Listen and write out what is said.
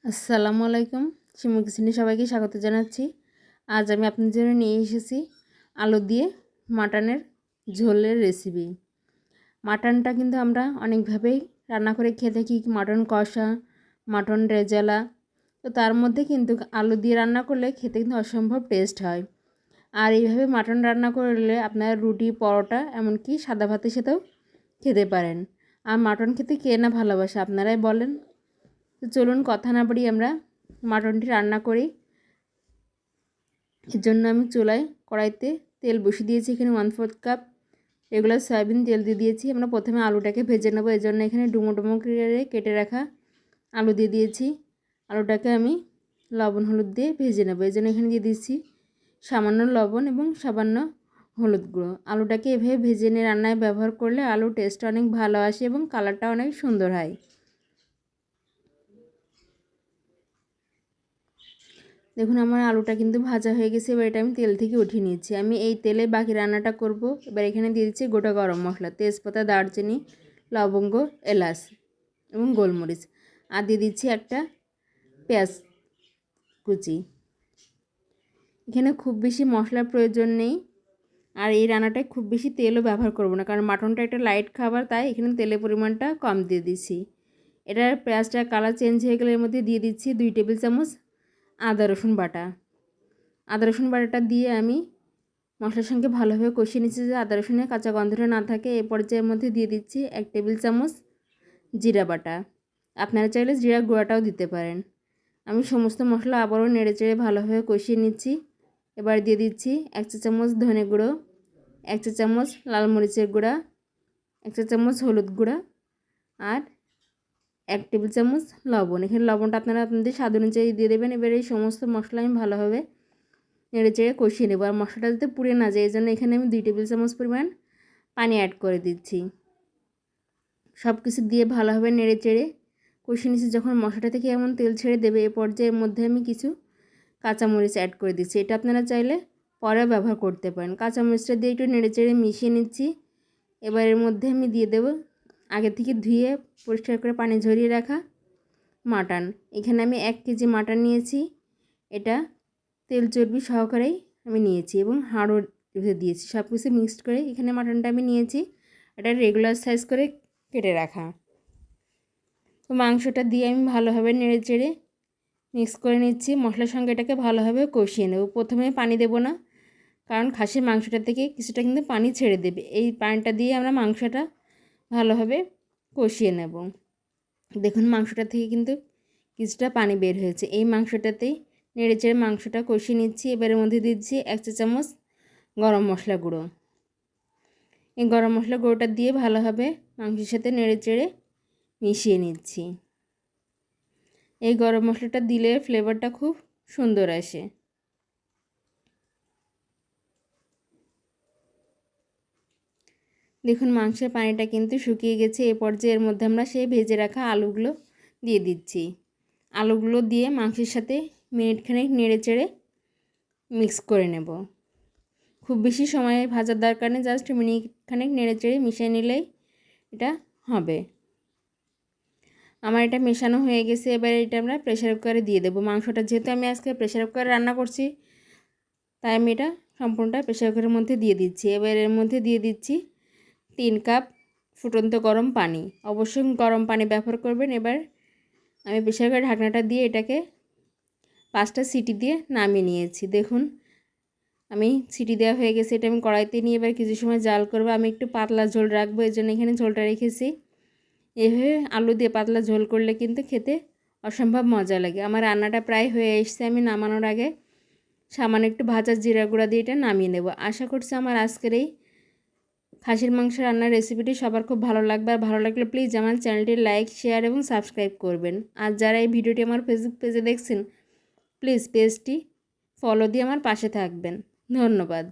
আসসালামু আলাইকুম। শিমু কিচেনে সবাইকে স্বাগত জানাচ্ছি। আজ আমি আপনাদের জন্য নিয়ে এসেছি আলু দিয়ে মাটনের ঝোলের রেসিপি। মাটনটা কিন্তু আমরা অনেকভাবেই রান্না করে খেয়ে থাকি, মাটন কষা, মাটন রেজালা। তো তার মধ্যে কিন্তু আলু দিয়ে রান্না করলে খেতে কিন্তু অসম্ভব টেস্ট হয়। আর এইভাবে মাটন রান্না করলে আপনার রুটি, পরোটা, এমনকি সাদা ভাতের সাথেও খেতে পারেন। আর মাটন খেতে কে না ভালোবাসে আপনারাই বলেন। তো চলুন কথা না বাড়িয়ে আমরা মাটনটি রান্না করি। এর জন্য আমি চুলায় কড়াইতে তেল বসিয়ে দিয়েছি। এখানে 1/4 কাপ রেগুলার সয়াবিন তেল দিয়ে দিয়েছি। আমরা প্রথমে আলুটাকে ভেজে নেবো। এর জন্য এখানে ডুমো ডুমো করে কেটে রাখা আলু দিয়ে দিয়েছি। আলুটাকে আমি লবণ হলুদ দিয়ে ভেজে নেবো। এর জন্য এখানে দিয়ে দিচ্ছি সামান্য লবণ এবং সামান্য হলুদ গুঁড়ো। আলুটাকে এভাবে ভেজে নিয়ে রান্নায় ব্যবহার করলে আলুর টেস্টটা অনেক ভালো আসে এবং কালারটা অনেক সুন্দর হয়। দেখুন আমার আলুটা কিন্তু ভাজা হয়ে গেছে। এবার এটা আমি তেল থেকে উঠিয়ে নিয়েছি। আমি এই তেলে বাকি রান্নাটা করব। এবার এখানে দিয়ে দিচ্ছি গোটা গরম মশলা, তেজপাতা, দারচিনি, লবঙ্গ, এলাচ এবং গোলমরিচ। আর দিয়ে দিচ্ছি একটা পেঁয়াজ কুচি। এখানে খুব বেশি মশলার প্রয়োজন নেই। আর এই রান্নাটায় খুব বেশি তেলও ব্যবহার করব না, কারণ মাটনটা একটা লাইট খাবার, তাই এখানে তেলের পরিমাণটা কম দিয়ে দিচ্ছি। এটার পেঁয়াজটা কালার চেঞ্জ হয়ে গেলে এর মধ্যে দিয়ে দিচ্ছি 2 টেবিল চামচ আদা রসুন বাটা। আদা রসুন বাটাটা দিয়ে আমি মশলার সঙ্গে ভালোভাবে কষিয়ে নিচ্ছি, যে আদা রসুনের কাঁচা গন্ধটা না থাকে। এই পর্যায়ের মধ্যে দিয়ে দিচ্ছি 1 টেবিল চামচ জিরা বাটা। আপনারা চাইলে জিরা গুঁড়াটাও দিতে পারেন। আমি সমস্ত মশলা আবারও নেড়েচেড়ে ভালোভাবে কষিয়ে নিচ্ছি। এবার দিয়ে দিচ্ছি 1 চা চামচ ধনে গুঁড়ো, 1 চা চামচ লাল মরিচের গুঁড়া, 1 চা চামচ হলুদ গুঁড়া আর 1 টেবিল চামচ লবণ। এখানে লবণটা আপনারা আপনাদের স্বাদ অনুযায়ী দিয়ে দেবেন। এবার এই সমস্ত মশলা আমি ভালোভাবে নেড়েচেড়ে কষিয়ে নেব। আর মশলাটা যাতে পুড়ে না যায়, এই জন্য এখানে আমি 2 টেবিল চামচ পরিমাণ পানি অ্যাড করে দিচ্ছি। সব কিছু দিয়ে ভালোভাবে নেড়েচেড়ে কষিয়ে নিচ্ছি। যখন মশলাটা থেকে এমন তেল ছেড়ে দেবে, এ পর্যায়ের মধ্যে আমি কিছু কাঁচামরিচ অ্যাড করে দিচ্ছি। এটা আপনারা চাইলে পরেও ব্যবহার করতে পারেন। কাঁচামরিচটা দিয়ে একটু নেড়েচেড়ে মিশিয়ে নিচ্ছি। এবার এর মধ্যে আমি দিয়ে দেব আগে থেকে ধুয়ে পরিষ্কার করে পানি ঝরিয়ে রাখা মাটন। এখানে আমি 1 কেজি মাটন নিয়েছি। এটা তেল চর্বি সহকারেই আমি নিয়েছি এবং হাড়ও দিয়েছি। সব কিছু মিক্সড করে এখানে মাটনটা আমি নিয়েছি। এটা রেগুলার সাইজ করে কেটে রাখা। তো মাংসটা দিয়ে আমি ভালোভাবে নেড়েচেড়ে মিক্স করে নিচ্ছি। মশলার সঙ্গে এটাকে ভালোভাবে কষিয়ে নেব। প্রথমে পানি দেব না, কারণ খাসির মাংসটা থেকে কিছুটা কিন্তু পানি ছেড়ে দেবে। এই পানিটা দিয়ে আমরা মাংসটা ভালোভাবে কষিয়ে নেব। দেখুন মাংসটা থেকে কিন্তু কিছুটা পানি বের হয়েছে। এই মাংসটাতেই নেড়েচেড়ে মাংসটা কষিয়ে নিচ্ছি। এবারের মধ্যে দিচ্ছি 1 চা চামচ গরম মশলা গুঁড়ো। এই গরম মশলা গুঁড়োটা দিয়ে ভালোভাবে মাংসের সাথে নেড়েচেড়ে মিশিয়ে নিচ্ছি। এই গরম মশলাটা দিলে ফ্লেভারটা খুব সুন্দর আসে। দেখুন মাংসের পানিটা কিন্তু শুকিয়ে গেছে। এই পর্যায়ের মধ্যে আমরা সেই ভেজে রাখা আলুগুলো দিয়ে দিচ্ছি। আলুগুলো দিয়ে মাংসের সাথে মিনিটখানেক নেড়েচেড়ে মিক্স করে নেব। খুব বেশি সময় ভাজার দরকার নেই, জাস্ট মিনিটখানেক নেড়েচেড়ে মিশিয়ে নিলেই এটা হবে। আমার এটা মেশানো হয়ে গেছে। এবার এটা আমরা প্রেসার কুকারে দিয়ে দেবো। মাংসটা যেহেতু আমি আজকে প্রেসার কুকারে রান্না করছি, তাই আমি এটা সম্পূর্ণটা প্রেসার কুকারের মধ্যে দিয়ে দিচ্ছি। এবার এর মধ্যে দিয়ে দিচ্ছি 3 কাপ ফুটন্ত গরম পানি। অবশ্যই গরম পানি ব্যবহার করবেন। এবার আমি প্রেসার কুকারের ঢাকনাটা দিয়ে এটাকে 5টা সিটি দিয়ে নামিয়ে নিয়েছি। দেখুন আমি সিটি দেওয়া হয়ে গেছে। এটা আমি কড়াইতে নিয়ে এবার কিছু সময় জাল করবো। আমি একটু পাতলা ঝোল রাখবো, এর জন্য এখানে ঝোলটা রেখেছি। এভাবে আলু দিয়ে পাতলা ঝোল করলে কিন্তু খেতে অসম্ভব মজা লাগে। আমার রান্নাটা প্রায় হয়ে এসছে। আমি নামানোর আগে সামান্য একটু ভাজা জিরা গুঁড়া দিয়ে এটা নামিয়ে নেব। আশা করছি আমার আজকের এই খাসির মাংস রান্নার রেসিপিটি সবার খুব ভালো লাগবে। আর ভালো লাগলে প্লিজ আমার চ্যানেলটি লাইক, শেয়ার এবং সাবস্ক্রাইব করবেন। আর যারা এই ভিডিওটি আমার ফেসবুক পেজে দেখছেন, প্লিজ পেজটি ফলো দিয়ে আমার পাশে থাকবেন। ধন্যবাদ।